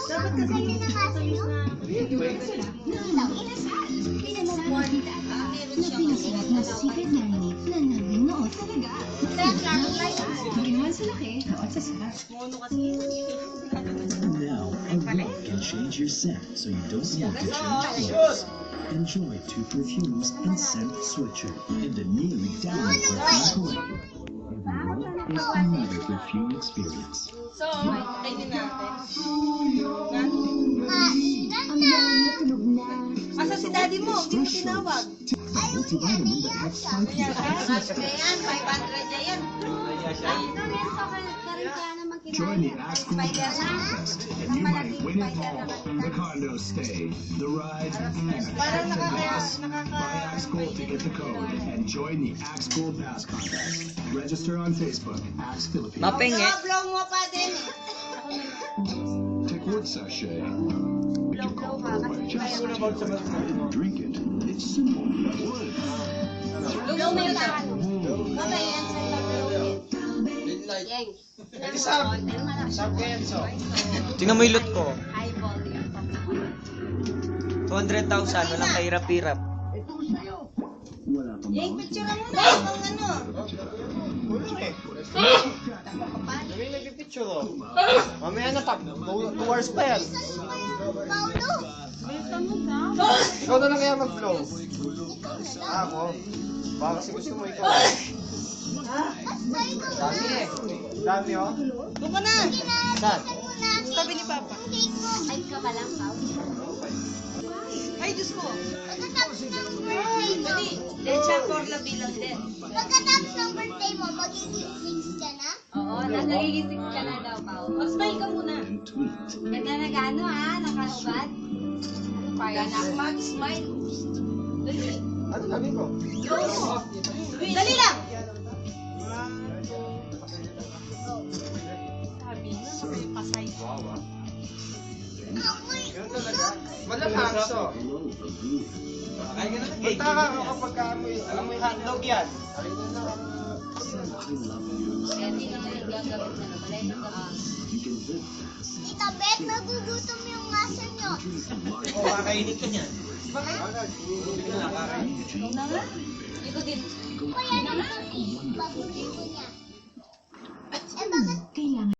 Dapat kasi pinakasayo. Na pinasulat na secret marinade na nagnuot talaga. Hindi naman sa laki, noot sa sarap. Now, a rub can change your scent so you don't need to change clothes. Enjoy 2 perfumes and scent switcher in the new download perfume collection. Every rub is another perfume experience. So, kainin natin. Ang yaman na tulog na. Asa si daddy mo? Hindi mo tinawag. Multivitamin that has 5 Ayan, 500 na yan. Join the Axel Pass Contest, and you might win it all. The condo stay, the rides, and the gas. Buy Axel to get the code and join the Axel Pass Contest. Register on Facebook, Ax Philippines. Mapenge. Blow mo pa din eh. Take wood sachet. Make your call for away. Just drink it. It's simple. Wood. Blow mo yung tawag. Mamaya yan sa Tingnan mo yung loot ko. 200,000, walang kahirap-hirap. Wala pang Yung bawat picture mo na. Ang ano. May nagpipicture oh. Mamaya na tak. 2 hours pa yan. Ikaw na lang kaya mag-flow. Ako. Baka kasi gusto mo ikaw. Dami eh. Dami oh. Doon ka na. Saan? Tabi ni Papa. Ay, ka pa lang, Pao. Ay, Diyos ko. Pagkatapos ng birthday mo, Dali. Lecha Corla bilang din. pagkatapos ng birthday mo, magiging 6 ka na? Oo, nagigising ka na daw, Pao. Mag-smile ka muna. and tweet. Ganda na gano, ha? Nakahubad. Anak, mag-smile. Dali. Ano sabi ko? Dali lang. Sabi na, makipasay. Amoy Yun talaga. Malapakso. Hello for blue. Punta ka kapag amoy hotdog yan. I love you. Kaya hindi naman yung gagawin na nabalay na You can live fast. Tita Beth, nagugutom yung aso nyo. Drink some large Kakainin ka niyan. Ikaw na nga. Ikaw din. Kaya naman, bago dito niya. Eh, bakit Kailangan